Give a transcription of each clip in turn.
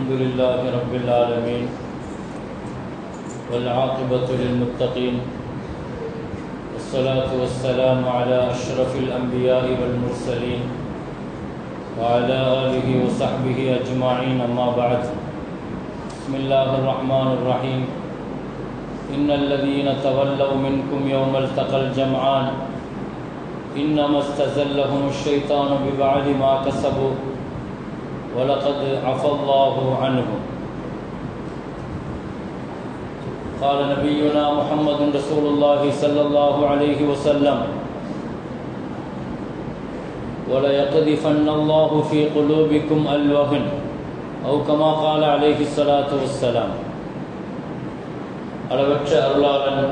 الحمد لله رب العالمين والعاقبة للمتقين والصلاة والسلام على أشرف الأنبياء والمرسلين وعلى آله وصحبه أجمعين أما بعد بسم الله الرحمن الرحيم إن الذين تولوا منكم يوم التقى الجمعان إنما استزلهم الشيطان ببعض ما كسبوا ولقد عفى الله عنهم قال نبينا محمد رسول الله صلى الله عليه وسلم وَلَيَقْذِفَنَّ اللَّهُ فِي قُلُوبِكُمْ الْوَهْنَ أو كما قال عليه الصلاة والسلام. அளவற்ற அருளாளன்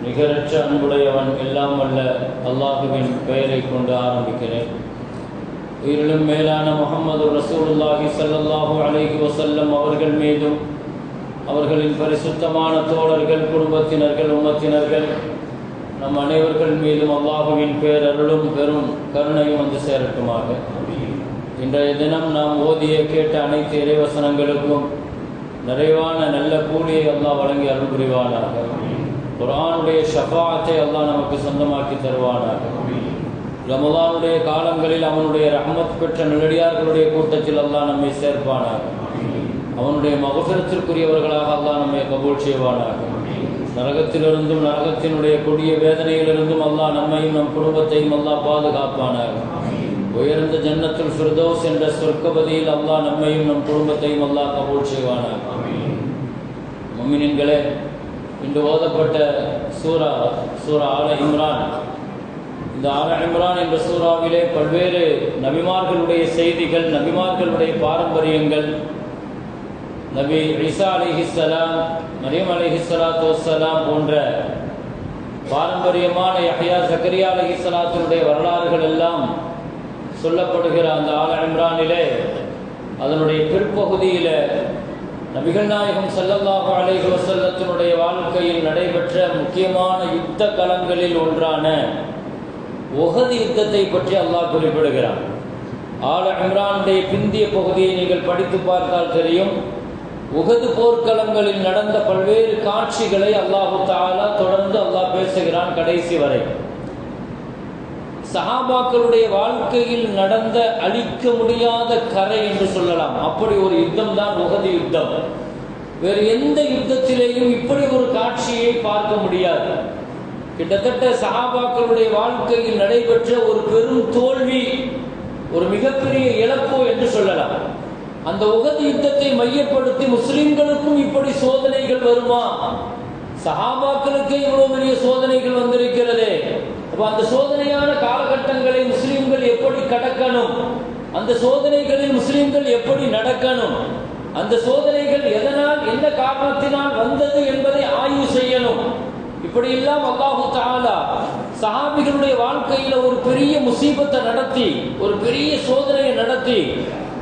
நிகரற்ற அன்புடையவன் எல்லாம் வல்ல அல்லாஹுவின் பெயரை கொண்டு ஆரம்பிக்கிறேன். உயிரிலும் மேலான முஹம்மது ரசூலுல்லாஹி ஸல்லல்லாஹு அலைஹி வஸல்லம் அவர்கள் மீதும் அவர்களின் பரிசுத்தமான தோழர்கள், குடும்பத்தினர்கள், உம்மத்தினர்கள் நம் அனைவர்கள் மீதும் அல்லாஹுவின் பேரருளும் பெரும் கருணையும் வந்து சேரட்டுமாக. இன்றைய தினம் நாம் ஓதிய கேட்ட அனைத்து இறைவசனங்களுக்கும் நிறைவான நல்ல கூலியை அல்லாஹ் வழங்கி அருள் புரிவானாக. குர்ஆனுடைய ஷஃபாஅத்தை அல்லாஹ் நமக்கு சொந்தமாக்கி தருவானாக. ரமலானுடைய காலங்களில் அவனுடைய ரஹ்மத் பெற்ற நல்லடியார்களுடைய கூட்டத்தில் அல்லாஹ் நம்மை சேர்ப்பானாக. அவனுடைய மக்ஃபிரத்திற்குரியவர்களாக அல்லாஹ் நம்மை கபூல் செய்வானாக. நரகத்திலிருந்தும் நரகத்தினுடைய கொடிய வேதனையிலிருந்தும் அல்லாஹ் நம்மையும் நம் குடும்பத்தையும் அல்லாஹ் பாதுகாப்பானாக. உயர்ந்த ஜன்னத்துல் ஃபிர்தௌஸ் என்ற சொர்க்கபதியில் அல்லாஹ் நம்மையும் நம் குடும்பத்தையும் அல்லாஹ் கபூல் செய்வானாக. முஃமினீன்களே, இன்று ஓதப்பட்ட சூரா ஆல இம்ரான். இந்த ஆல இம்ரான் என்ற சூறாவிலே பல்வேறு நபிமார்களுடைய செய்திகள், நபிமார்களுடைய பாரம்பரியங்கள், நபி ஈசா அலைஹிஸ்ஸலாம், மரியம் அலைஹிஸ்ஸலாத்து வஸ்ஸலாம் போன்ற பாரம்பரியமான யஹ்யா, ஜக்கரியா அலைஹிஸ்ஸலாத்துடைய வரலாறுகள் எல்லாம் சொல்லப்படுகிற அந்த ஆல இம்ரானிலே அதனுடைய பிற்பகுதியில் நபிகள் நாயகம் ஸல்லல்லாஹு அலைஹி வஸல்லத்தினுடைய வாழ்க்கையில் நடைபெற்ற முக்கியமான யுத்த களங்களில் ஒன்றான உஹது யுத்தத்தை பற்றி அல்லாஹ் குறிப்பிடுகிறான். ஆல இம்ரானுடைய பிந்திய பகுதியை நீங்கள் படித்து பார்த்தால் தெரியும். உஹது போர்க்களங்களில் நடந்த பல்வேறு காட்சிகளை அல்லாஹு தஆலா தொடர்ந்து அல்லாஹ் பேசுகிறான் கடைசி வரை. சஹாபாக்களுடைய வாழ்க்கையில் நடந்த அழிக்க முடியாத கரை என்று சொல்லலாம். அப்படி ஒரு யுத்தம் தான் உஹது யுத்தம். வேறு எந்த யுத்தத்திலேயும் இப்படி ஒரு காட்சியை பார்க்க முடியாது. கிட்டத்தட்ட சஹாபாக்களுடைய வாழ்க்கையில் நடைபெற்ற ஒரு பெரும் தோல்வி, ஒரு மிகப்பெரிய இழப்பு என்று சொல்லலாம். அந்த உஹது யுத்தத்தை மையப்படுத்தி முஸ்லிம்களுக்கும் இப்படி சோதனைகள் வருமா? சஹாபாக்களுக்கு இவ்வளவு பெரிய சோதனைகள் வந்திருக்கிறது. அப்ப அந்த சோதனையான காலகட்டங்களை முஸ்லிம்கள் எப்படி கடக்கணும்? அந்த சோதனைகளில் முஸ்லிம்கள் எப்படி நடக்கணும்? அந்த சோதனைகள் எதனால், எந்த காரணத்தினால் வந்தது என்பதை ஆய்வு செய்யணும். இப்படி எல்லாம் அல்லாஹு தஆலா சஹாபிகளுடைய வாழ்க்கையில ஒரு பெரிய முசீபத்தை நடத்தி, ஒரு பெரிய சோதனையை நடத்தி,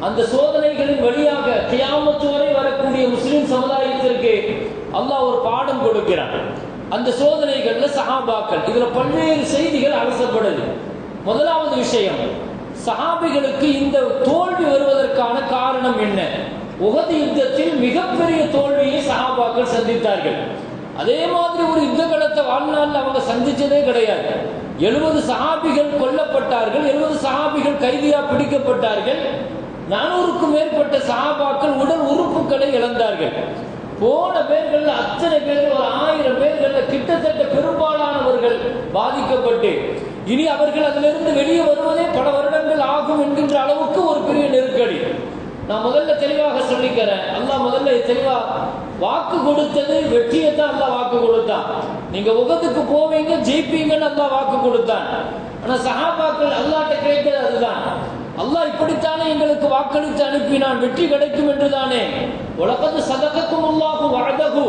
அந்த சோதனைகளின் வழியாக கியாமத் வரை வரக்கூடிய முஸ்லிம் சமுதாயத்திற்கு அல்லாஹ் ஒரு பாடம் கொடுக்கிறான். அந்த சோதனைகள்ல சஹாபாக்கள், இதுல பல்வேறு செய்திகள் அலசப்படுது. முதலாவது விஷயம், சஹாபிகளுக்கு இந்த தோல்வி வருவதற்கான காரணம் என்ன? உஹது யுத்தத்தில் மிகப்பெரிய தோல்வியை சஹாபாக்கள் சந்தித்தார்கள். அதே மாதிரி ஒரு யுத்த களத்தை வாழ்நாளில் அவங்க சந்திச்சதே கிடையாது. 70 சஹாபிகள் கொல்லப்பட்டார்கள், 70 சஹாபிகள் கைதியா பிடிக்கப்பட்டார்கள், 400க்கும் மேற்பட்ட சஹாபாக்கள் உடல் உறுப்புகளை இழந்தார்கள். போன பேர்கள் அத்தனை பேர், ஒரு 1000 பேர்கள் கிட்டத்தட்ட பெரும்பாலானவர்கள் பாதிக்கப்பட்டு இனி அவர்கள் அதிலிருந்து வெளியே வருவதே பல வருடங்கள் ஆகும் என்கின்ற அளவுக்கு ஒரு பெரிய நெருக்கடி. நான் முதல்ல தெளிவாக சொல்லிக்கிறேன், அல்லாஹ் முதல்ல தெளிவா வாக்கு கொடுத்தது வெற்றியை தான் அல்லாஹ் வாக்கு கொடுத்தான். நீங்க உஹதுக்கு போவீங்க, ஜெயிப்பீங்கன்னு அல்லாஹ் வாக்கு கொடுத்தான். ஆனா சஹாபாக்கள் அல்லாஹ்ட்ட கேட்டது அதுதான். அல்லாஹ் இப்படித்தானே எங்களுக்கு வாக்களித்து அனுப்பினான், வெற்றி கிடைக்கும் என்றுதானே. வலகத் ஸதககுமுல்லாஹு வஅதஹு,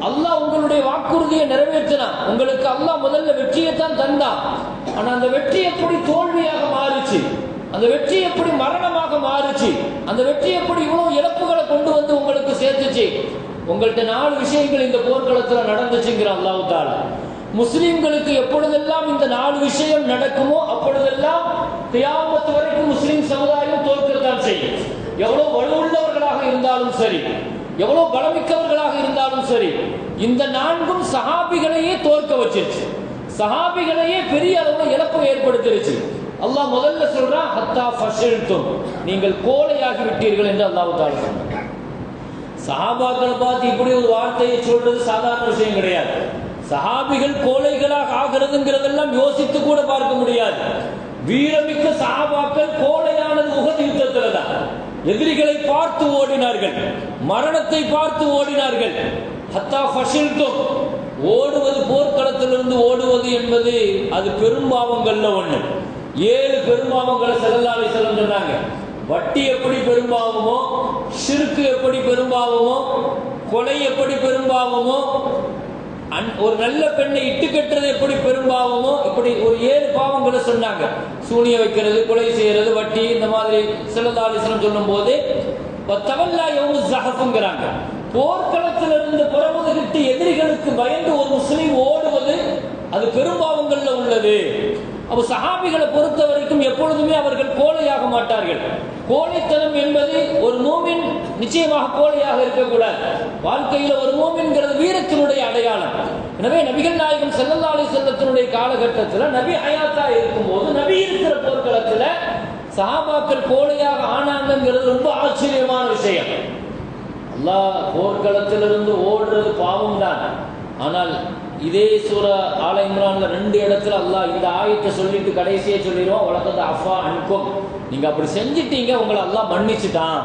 அல்லாஹ் உங்களுடைய வாக்குறுதியை நிறைவேற்றினான். உங்களுக்கு அல்லாஹ் முதல்ல வெற்றியை தான் தந்தான். ஆனா அந்த வெற்றி எப்படி தோல்வியாக மாறுச்சு? அந்த வெற்றி எப்படி மரணமாக மாறுச்சு? அந்த வெற்றி எப்படி இவ்வளவு இழப்புகளை கொண்டு வந்து உங்களுக்கு சேர்த்துச்சு? உங்கள்கிட்ட 4 விஷயங்கள் இந்த போர்க்களத்தில் நடந்துச்சுங்கிற அல்லாஹ் தஆலா. முஸ்லிம்களுக்கு எப்பொழுதெல்லாம் இந்த 4 விஷயம் நடக்குமோ அப்பொழுதெல்லாம் கியாமத் வரைக்கும் முஸ்லிம் சமுதாயம் தோற்கத்தான் செய்யும். எவ்வளவு வலுவுள்ளவர்களாக இருந்தாலும் சரி, எவ்வளவு பலமிக்கவர்களாக இருந்தாலும் சரி, இந்த நான்கும் சஹாபிகளையே தோற்க வச்சிருச்சு, சஹாபிகளையே பெரிய அளவுல இழப்பு ஏற்படுத்திருச்சு. அல்லாஹ் முதல்ல சொல்றான், ஹத்தா ஃபஷல்தும், நீங்கள் கோழையாகி விட்டீர்கள் என்று அல்லாஹ் தஆலா சொன்னார். சஹாபாக்களை பார்த்து இப்படி ஒரு வார்த்தையை சொல்றது சாதாரண விஷயம் கிடையாது. சஹாபிகள் கோழைகளாக ஆகிறதுங்கிறதெல்லாம் யோசித்து கூட பார்க்க முடியாது. வீரமிக்க சஹாபாக்கள் கோழையானது உஹது யுத்தத்துல தான். எதிரிகளை பார்த்து ஓடினார்கள், மரணத்தை பார்த்து ஓடினார்கள். ஹத்தா ஃபஷல்தும், ஓடுவது, போர்க்களத்திலிருந்து ஓடுவது என்பது அது பெரும்பாவங்கள்ல ஒண்ணு. 7 பெரும்பாவங்களை ஸல்லல்லாஹு அலைஹி வஸல்லம் சொன்னாங்க. வட்டி எப்படி பெரும்பாவமோ, ஷிர்க் எப்படி பெரும்பாவமோ, கொலை எப்படி பெரும்பாவமோ, ஒரு நல்ல பெண்ணை இட்டு கட்டுறது எப்படி பெரும்பாவமோ, இப்படி ஒரு 7 பாவங்களை சொன்னாங்க. சூனிய வைக்கிறது, கொலை செய்யறது, வட்டி, இந்த மாதிரி ஸல்லல்லாஹு அலைஹி வஸல்லம் சொல்லும் போது தவல்லா யௌமு ஸஹஃப்ங்கறாங்க. போர்க்களத்திலிருந்து புறமுதுகிட்டு எதிரிகளுக்கு பயந்து ஒரு முஸ்லிம் ஓடுவது அது பெரும்பாவங்கள்ல உள்ளது. அப்ப சஹாபிகளை பொறுத்த வரைக்கும் எப்பொழுதுமே அவர்கள் கோழையாக மாட்டார்கள். கோழைத்தனம் என்பது ஒரு மூமின் நிச்சயமாக கோழையாக இருக்கக்கூடாது. வாழ்க்கையில ஒரு மூமின்கிறது வீரத்தினுடைய அடையாளம். எனவே நபிகள் நாயகம் ஸல்லல்லாஹு அலைஹி வஸல்லத்தினுடைய காலகட்டத்தில் நபி ஹயாத்தா இருக்கும்போது, நபி இருக்கிற போர்க்களத்தில் சஹாபாக்கள் கோழையாக ஆனாங்கிறது ரொம்ப ஆச்சரியமான விஷயம். அல்லாஹ் போர்க்களத்திலிருந்து ஓடுறது பாவம் தான். ஆனால் இதே சூரா ஆல இம்ரான்ல 2 இடத்துல அல்லாஹ் இந்த ஆயத்தை சொல்லிட்டு கடைசியே சொல்லிடுவோம், வலகத் அஃபா அன்கும், நீங்க அப்படி செஞ்சிட்டீங்க, உங்களை அல்லாஹ் மன்னிச்சுட்டான்.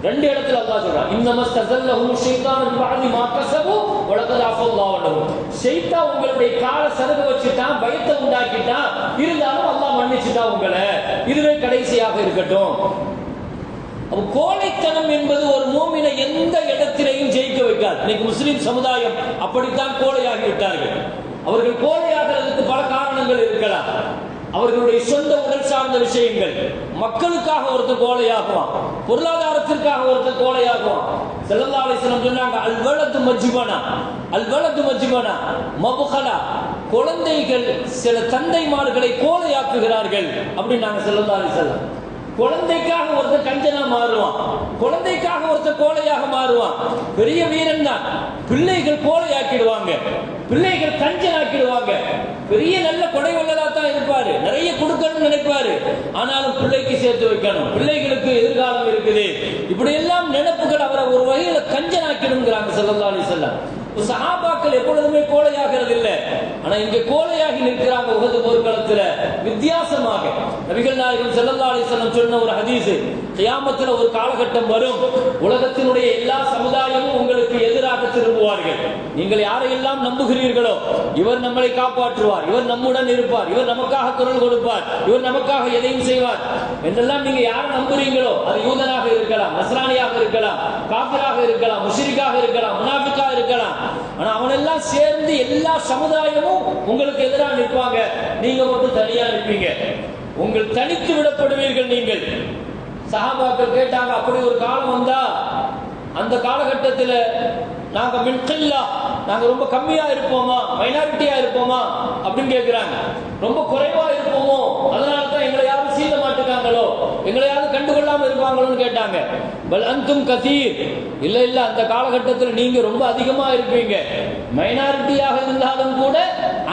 2 இடத்துல அல்லாஹ் சொல்றான், இன்னமஸ்தஸல்லஹு ஷைத்தானு பிபஅதி மா கஸபு வலகத் அஃபல்லாஹு அன்ஹும். ஷைத்தான் உங்களுடைய கால சருக வச்சுட்டான், பயத்தை உண்டாக்கிட்டான், இருந்தாலும் அல்லாஹ் மன்னிச்சுட்டான் உங்களை, இதுவே கடைசியாக இருக்கட்டும். அப்ப கோழைத்தனம் என்பது ஒரு மூமினை எந்த இடத்திலையும் ஜெயிக்க வைக்காது. இன்னைக்கு முஸ்லிம் சமுதாயம் அப்படித்தான் கோழையாகி விட்டார்கள். அவர்கள் கோழையாகிறதுக்கு பல காரணங்கள் இருக்கலாம். அவர்களுடைய சொந்த உடல் சார்ந்த விஷயங்கள், மக்களுக்காக ஒருத்தர் கோழையாகுவான், பொருளாதாரத்திற்காக ஒருத்தர் கோழையாகுவான். ஸல்லல்லாஹு அலைஹி வஸல்லம் சொன்னாங்க, அல் வலது மஜ்பனா, அல் வலது மஜ்பனா மப்கலா, குழந்தைகள் சில தந்தைமார்களை கோழையாக்குகிறார்கள் அப்படின்னாங்க ஸல்லல்லாஹு அலைஹி வஸல்லம். குழந்தைக்காக ஒருத்தர் கஞ்சனா மாறுவான், குழந்தைக்காக ஒருத்தர் கோழையாக மாறுவான். பெரிய வீரன் தான், பிள்ளைகள் கோழையாக்கிடுவாங்க, பிள்ளைகள் கஞ்சனாக்கிடுவாங்க. பெரிய நல்ல கொடை வல்லதா தான் இருப்பாரு, நிறைய கொடுக்கணும்னு நினைப்பாரு, ஆனாலும் பிள்ளைக்கு சேர்த்து வைக்கணும், பிள்ளைகளுக்கு எதிர்காலம் இருக்குது, இப்படி எல்லாம் நினைப்புகள் அவரை ஒரு வகையில கஞ்சனாக்கிடுங்கிறாங்க ஸல்லல்லாஹு அலைஹி வஸல்லம். சஹாபாக்கள் எப்பொழுதுமே கோழையாகிறது இல்லை. ஆனா இங்க கோழையாகி நிற்கிறாங்க உஹது போர்க்களத்துல. வித்தியாசமாக நபிகள் நாயகம் ஸல்லல்லாஹு அலைஹி வஸல்லம் சொன்ன ஒரு ஹதீஸ், கியாமத்துல ஒரு காலகட்டம் வரும், உலகத்தினுடைய எல்லா சமுதாயமும் உங்களுக்கு எதிராக திரும்புவார்கள். நீங்கள் யாரையெல்லாம் நம்புகிறீர்களோ, இவர் நம்மளை காப்பாற்றுவார், இவர் நம்முடன் இருப்பார், இவர் நமக்காக குரல் கொடுப்பார், இவர் நமக்காக எதையும் செய்வார் என்றெல்லாம் நீங்க யாரை நம்புறீங்களோ, அது யூதனாக இருக்கலாம், நஸ்ரானியாக இருக்கலாம், காஃபிராக இருக்கலாம், முஷ்ரிக்காக இருக்கலாம், முனாஃபிக்காக இருக்கலாம், ஆனா அவனெல்லாம் சேர்ந்து எல்லா சமுதாயமும் உங்களுக்கு எதிராக நிற்பாங்க, நீங்க மட்டும் தனியா நிற்பீங்க, உங்கள் தனித்து விடப்படுவீர்கள் நீங்கள். சஹாபாக்கள் கேட்டாங்க, அப்படி ஒரு காலம் வந்தா அந்த காலகட்டத்தில் நாங்க மின்கில்லா, நாங்க ரொம்ப கம்மியா இருப்போமா, மைனாரிட்டியா இருப்போமா அப்படின்னு கேட்கிறாங்க. ரொம்ப குறைவா இருப்போமோ, அதனால தான் எங்களை யாரும் சீத மாட்டுக்காங்களோ, எங்களை யாரும் கண்டுகொள்ளாம இருப்பாங்களோன்னு கேட்டாங்க. பல் அந்தும் கதீர், இல்ல இல்ல, அந்த காலகட்டத்தில் நீங்க ரொம்ப அதிகமா இருப்பீங்க, மைனாரிட்டியாக இருந்தாலும் கூட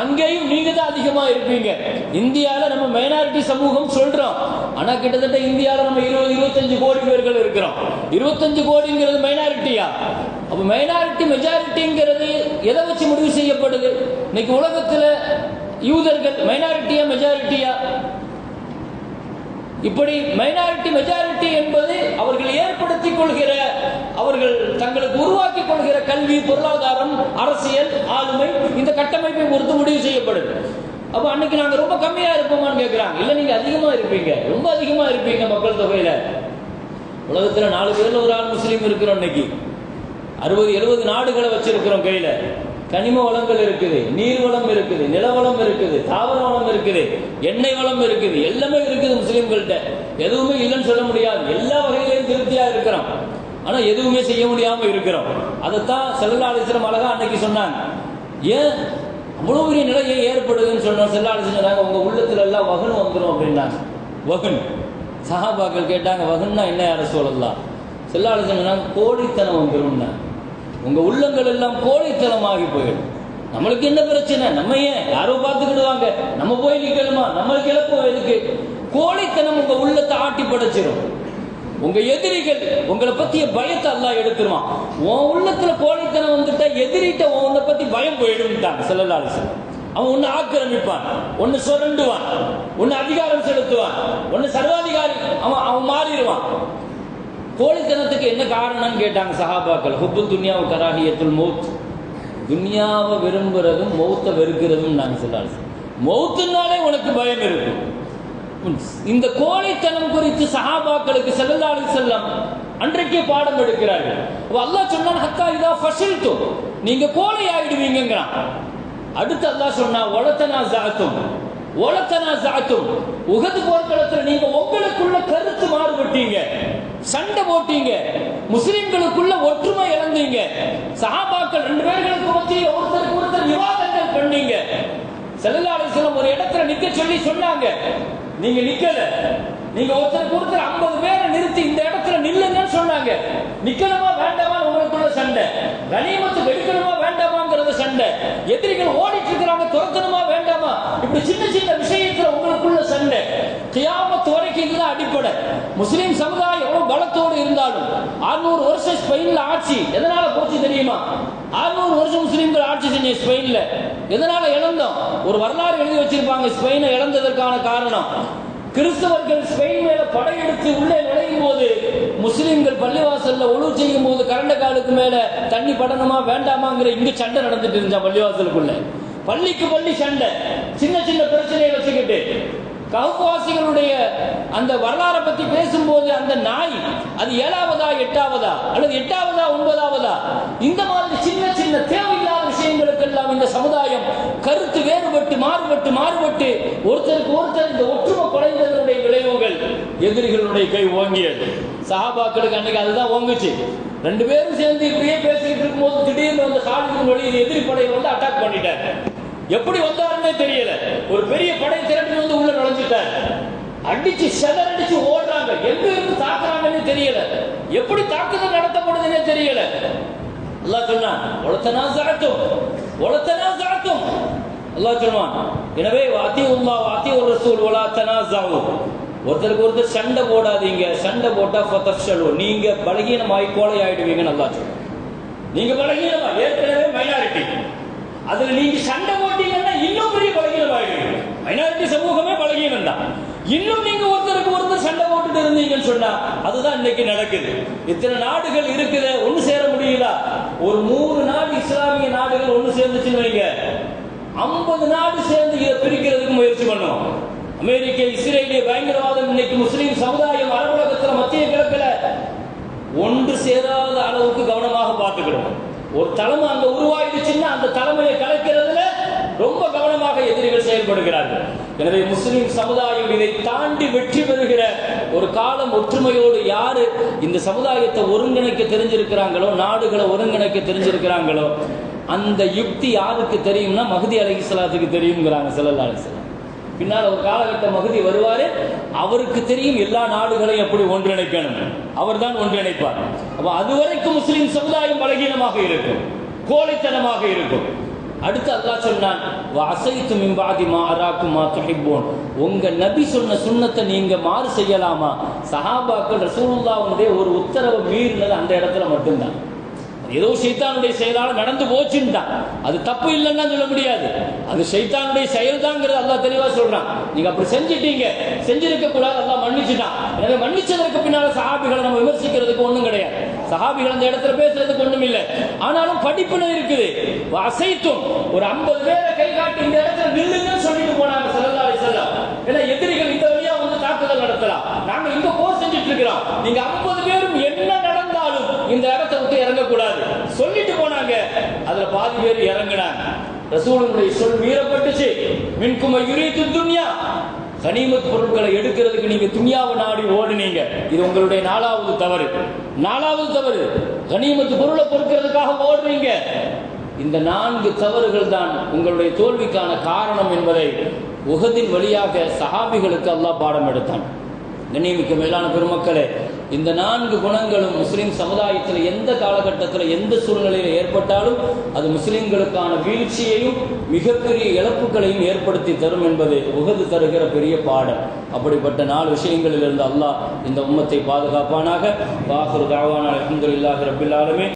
அங்கேயும் நீங்க தான் அதிகமா இருப்பீங்க. இந்தியாவில் நம்ம மைனாரிட்டி சமூகம் சொல்றோம், ஆனா கிட்டத்தட்ட இந்தியாவில் நம்ம 20-25 கோடி பேர்கள் இருக்கிறோம். 25 கோடிங்கிறது மைனாரிட்டியா? அப்ப மைனாரிட்டி மெஜாரிட்டிங்கிறது எதை வச்சு முடிவு செய்யப்படுது? இன்னைக்கு உலகத்தில் யூதர்கள் மைனாரிட்டியா மெஜாரிட்டியா? இப்படி மைனாரிட்டி மெஜாரிட்டி என்பது அவர்கள் ஏற்படுத்திக் கொள்கிற, அவர்கள் தங்களுக்கு உருவாக்கிக் கொள்கிற கல்வி, பொருளாதாரம், அரசியல், ஆளுமை, இந்த கட்டமைப்பை பொறுத்து முடிவு செய்யப்படுது. அப்ப அன்னைக்கு நாங்க ரொம்ப கம்மியா இருப்போமான்னு கேட்கிறாங்க. இல்ல, நீங்க அதிகமா இருப்பீங்க, ரொம்ப அதிகமா இருப்பீங்க மக்கள் தொகையில. உலகத்துல 4 பேர்ல ஒரு ஆள் முஸ்லீம் இருக்கிறோம். இன்னைக்கு 60-70 நாடுகளை வச்சிருக்கிறோம் கையில. கனிம வளங்கள் இருக்குது, நீர் வளம் இருக்குது, நிலவளம் இருக்குது, தாவர வளம் இருக்குது, எண்ணெய் வளம் இருக்குது, எல்லாமே இருக்குது முஸ்லீம்கள்ட்ட. எதுவுமே இல்லைன்னு சொல்ல முடியாது, எல்லா வகையிலையும் திருப்தியா இருக்கிறோம். ஆனா எதுவுமே செய்ய முடியாம இருக்கிறோம். அதைத்தான் ஸல்லல்லாஹு அலைஹி வஸல்லம் அழகா அன்னைக்கு சொன்னாங்க. ஏன் அவ்வளவு பெரிய நிலை ஏன் ஏற்படுதுன்னு சொன்னோம். ஸல்லல்லாஹு அலைஹி வஸல்லம் உங்க உள்ளத்துல எல்லாம் வகன் வந்துடும் அப்படின்னாங்க. வகன். சஹாபாக்கள் கேட்டாங்க, வகன்னா என்ன யா ரசூலல்லாஹ்? செல்லாளுங்க கோழித்தனம் வந்துடும். உங்க உள்ளங்கள் எல்லாம் கோழித்தனமாகி போயிடும். நம்மளுக்கு என்ன பிரச்சனை, நம்ம ஏன் யாரோ பார்த்துக்கிடுவாங்க, நம்ம போய் நிக்கணுமா, நம்மளுக்கு இழப்போம் எதுக்கு? கோழித்தனம் உங்க உள்ளத்தை ஆட்டி படைச்சிடும். உங்க எதிரிகள் உங்களை பத்திய பயத்தை அல்லாஹ் எடுத்துருவான். உன் உள்ளத்துல கோழித்தனம் வந்துட்டா எதிரிட்ட உன்னை பத்தி பயம் போயிடும்ட்டாங்க ஸல்லல்லாஹு அலைஹி வஸல்லம். அவன் ஒன்னு ஆக்கிரமிப்பான், ஒன்னு சுரண்டுவான், ஒன்னு அதிகாரம் செலுத்துவான், ஒன்னு சர்வாதிகாரி, அவன் மாறிடுவான். கோழித்தனத்துக்கு என்ன காரணம்னு கேட்டாங்க சஹாபாக்கள். ஹுப்புல் துன்யா வ கராஹியத்துல் மௌத், துன்யாவை விரும்புறதும் மௌத்தை வெறுக்கிறதும் நாங்கள் சொல்லாது. மௌத்துனாலே உனக்கு பயம் இருக்கும். இந்த கோழைத்தனம் குறித்து சஹாபாக்களுக்கு ஸல்லல்லாஹு அலைஹி வஸல்லம் அன்றைக்கே பாடம் எடுக்கிறார்கள். அல்லாஹ் சொன்னான், ஹத்தா இதா ஃபஷில்தும், நீங்க கோழை ஆயிடுவீங்கங்கறான். அடுத்து அல்லாஹ் சொன்னா, ஒலத்தனாஸஅத்தும், உஹது போர்க்களத்தில் நீங்க உங்களுக்குள்ள கருத்து மாறுபட்டீங்க, சண்டை போட்டீங்க, முஸ்லிம்களுக்குள்ள ஒற்றுமை இழந்தீங்க, சஹாபாக்கள் ரெண்டு பேர்களுக்கு மத்தியில் ஒருத்தருக்கு ஒருத்தர் விவாதங்கள் பண்ணீங்க. ஸல்லல்லாஹு அலைஹி வஸல்லம் ஒரு இடத்துல நிக்க சொல்லி சொன்னாங்க, நீங்க நிக்கல, நீங்க ஒருத்தருக்கு ஒருத்தர் 50 பேரை நிறுத்தி இந்த இடத்துல நில்லுங்கன்னு சொன்னாங்க. நிக்கணுமா வேண்டாமா உங்களுக்குள்ள சண்டை, கனிமத்து எடுக்கணுமா வேண்டாமாங்கிறது சண்டை, எதிரிகள் ஓடிட்டு இருக்கிறாங்க துரத்தணுமா வேண்டாமா, இப்படி சின்ன சின்ன விஷயத்துல உங்களுக்குள்ள சண்டை. கியாமத் வரைக்கும் இதுதான் அடிப்படை. முஸ்லிம் சமுதாயம் எவ்வளவு பலத்தோடு இருந்தாலும் 600 வருஷம் ஸ்பெயின்ல ஆட்சி எதனால போச்சு தெரியுமா? 600 வருஷம் முஸ்லிம்கள் ஆட்சி செஞ்ச ஸ்பெயின்ல எதனால இழந்தோம்? ஒரு வரலாறு எழுதி வச்சிருப்பாங்க. ஸ்பெயினை இழந்ததற்கான காரணம், கிறிஸ்தவர்கள் ஸ்பெயின் மேல படையெடுத்து உள்ளே நுழையும் போது முஸ்லிம்கள் பள்ளிவாசல்ல ஒழு செய்யும் போது கரண்ட காலுக்கு மேல தண்ணி படணுமா வேண்டாமாங்கிற இங்க சண்டை நடந்துட்டு இருந்தா பள்ளிவாசலுக்குள்ள. பள்ளிக்கு பள்ளி சண்டை, சின்ன சின்ன பிரச்சனையை வச்சுக்கிட்டு. கஹ்வாசிகளுடைய அந்த வரலாறை பத்தி பேசும்போது அந்த நாய் அது 7வதா 8வதா அல்லது 8வதா 9வதா, இந்த மாதிரி சின்ன சின்ன தேவையில்லாத விஷயங்களுக்கெல்லாம் இந்த சமுதாயம் கருத்து வேறுபட்டு மாறுபட்டு ஒருத்தருக்கு ஒருத்தர் இந்த ஒற்றுமை குறைந்ததனுடைய விளைவுகள் எதிரிகளுடைய கை ஓங்கியது. சஹாபாக்களுக்கு அன்னைக்கு அதுதான் ஓங்குச்சு. ரெண்டு பேரும் சேர்ந்து இப்படியே பேசிக்கிட்டு இருக்கும்போது திடீர்னு வந்து காலிதின் வழியில் எதிரி படையை வந்து அட்டாக் பண்ணிட்டாங்க. எப்படி வந்தாருன்னே தெரியல. ஒரு பெரிய படை திரட்டி வந்து உள்ள நுழைஞ்சிட்டார். அடிச்சு செதறடிச்சு ஓடுறாங்க, எங்க இருந்து தாக்குறாங்கன்னு தெரியல, எப்படி தாக்குதல் நடத்தப்படுதுன்னே தெரியல. அல்லாஹ் சொன்னான், ஒலத்தனாஸஅத்தும் அல்லாஹ் சொல்வான், எனவே அத்தியுல்லாஹ் வ அத்தியுர் ரசூல் வலா தனாஸஉ, ஒருத்தருக்கு ஒருத்தர் சண்டை போடாதீங்க, சண்டை போட்டா ஃபதஃஷலு, நீங்க பலகீனமாய் கோழை ஆயிடுவீங்கன்னு அல்லாஹ் சொல்றான். நீங்க பலகீனமா, ஏற்கனவே மைனாரிட்டி, அதுல நீங்க சண்டை போட்டீங்கன்னா இன்னும் பெரிய பலகீனம் ஆயிடுவீங்க. மைனாரிட்டி சமூகமே பலகீனம் தான். இன்னும் நீங்க ஒருத்தருக்கு ஒருத்தர் சண்டை போட்டுட்டு இருந்தீங்கன்னு சொன்னா அதுதான் இன்னைக்கு நடக்குது. இத்தனை நாடுகள் இருக்குது, ஒண்ணு சேர முடியல. ஒரு 3 நாடு இஸ்லாமிய நாடுகள் ஒண்ணு சேர்ந்துச்சுன்னு வைங்க, 50 நாடு சேர்ந்து இதை பிரிக்கிறதுக்கு முயற்சி பண்ணுவோம். அமெரிக்க இஸ்ரேலிய பயங்கரவாதம் இன்னைக்கு முஸ்லீம் சமுதாயம் அரபுலகத்துல மத்திய கிழக்குல ஒன்று சேராத அளவுக்கு கவனமாக பார்த்துக்கிடும். ஒரு தலைமை அங்க உருவாயிடுச்சுன்னா அந்த தலைமையை கலைக்கிறதுல ரொம்ப கவனமாக எதிரிகள் செயல்படுகிறார்கள். எனவே முஸ்லிம் சமுதாயம் இதை தாண்டி வெற்றி பெறுகிற ஒரு காலம் ஒற்றுமையோடு யாரு இந்த சமுதாயத்தை ஒருங்கிணைக்க தெரிஞ்சிருக்கிறாங்களோ, நாடுகளை ஒருங்கிணைக்க தெரிஞ்சிருக்கிறாங்களோ, அந்த யுக்தி யாருக்கு தெரியும்னா மஹ்தி அலைஹிஸ்ஸலாத்துக்கு தெரியும்ங்கிறாங்க ஸல்லல்லாஹு அலைஹி வஸல்லம். பின்னால் ஒரு காலகட்ட மஹ்தி வருவாரு, அவருக்கு தெரியும் எல்லா நாடுகளையும் எப்படி ஒன்றிணைக்கணும், அவர் தான் ஒன்றிணைப்பார். அப்ப அதுவரைக்கும் முஸ்லிம் சமுதாயம் பலகீனமாக இருக்கும், கோழைத்தனமாக இருக்கும். அடுத்து அல்லாஹ் சொன்னான், வஅஸைது மின் பஅதி மா அராக்கும் மா துஹிப்பூன், உங்க நபி சொன்ன சுன்னத்தை நீங்க மாறு செய்யலாமா? சஹாபாக்கள் ரசூலுல்லாஹ்வுடைய ஒரு உத்தரவை மீறினது அந்த இடத்துல மட்டும்தான். ஏதோ ஷைத்தானுடைய செயலால நடந்து போச்சுட்டான், அது தப்பு இல்லைன்னு சொல்ல முடியாது, அது ஷைத்தானுடைய செயல் தான்ங்கிறது அல்லாஹ் தெளிவா சொல்றான். நீங்க அப்படி செஞ்சிட்டீங்க, செஞ்சிருக்க கூடாது, அல்லாஹ் மன்னிச்சுட்டான். எனவே மன்னிச்சதற்கு பின்னால சஹாபிகளை நம்ம விமர்சிக்கிறதுக்கு ஒண்ணும் கிடையாது, சஹாபிகள் அந்த இடத்துல பேசுறதுக்கு ஒண்ணும் இல்லை. ஆனாலும் படிப்புன்னு இருக்குது. அசைத்தும் ஒரு 50 பேரை கை காட்டி இந்த இடத்துல நில்லுங்கன்னு சொல்லிட்டு போனாங்க ஸல்லல்லாஹு அலைஹி வஸல்லம். ஏன்னா எதிரிகள் இந்த வழியா வந்து தாக்குதல் நடத்தலாம், நாங்க இங்க போர் செஞ்சுட்டு இருக்கிறோம், நீங்க 50 பேரும் என்ன நடந்தாலும் இந்த இடத்தை விட்டு இறங்கக்கூடாது சொல்லிட்டு போனாங்க. அதுல பாதி பேர் இறங்கினாங்க. ரசூலுல்லாஹி சொல் மீறப்பட்டுச்சு. மின்கும் யுரீது துன்யா, கனிமத் பொருட்களை எடுக்கிறதுக்கு நீங்க துன்யாவை நாடி ஓடுனீங்க. இது உங்களுடைய 4வது தவறு. கனிமத் பொருளை பொறுக்கிறதுக்காக ஓடுறீங்க. இந்த 4 தவறுகள் தான் உங்களுடைய தோல்விக்கான காரணம் என்பதை உஹதின் வழியாக சஹாபிகளுக்கு அல்லாஹ் பாடம் எடுத்தான். கண்ணியமிக்க மேலான பெருமக்களே, இந்த 4 குணங்களும் முஸ்லிம் சமுதாயத்தில் எந்த காலகட்டத்தில் எந்த சூழ்நிலையில் ஏற்பட்டாலும் அது முஸ்லிம்களுக்கான வீழ்ச்சியையும் மிகப்பெரிய இழப்புகளையும் ஏற்படுத்தி தரும் என்பது உஹது தருகிற பெரிய பாடம். அப்படிப்பட்ட 4 விஷயங்களிலிருந்து அல்லாஹ் இந்த உம்மத்தை பாதுகாப்பானாக. வாஹிரு தஅவானா அல்ஹம்துலில்லாஹி ரப்பில் ஆலமீன்.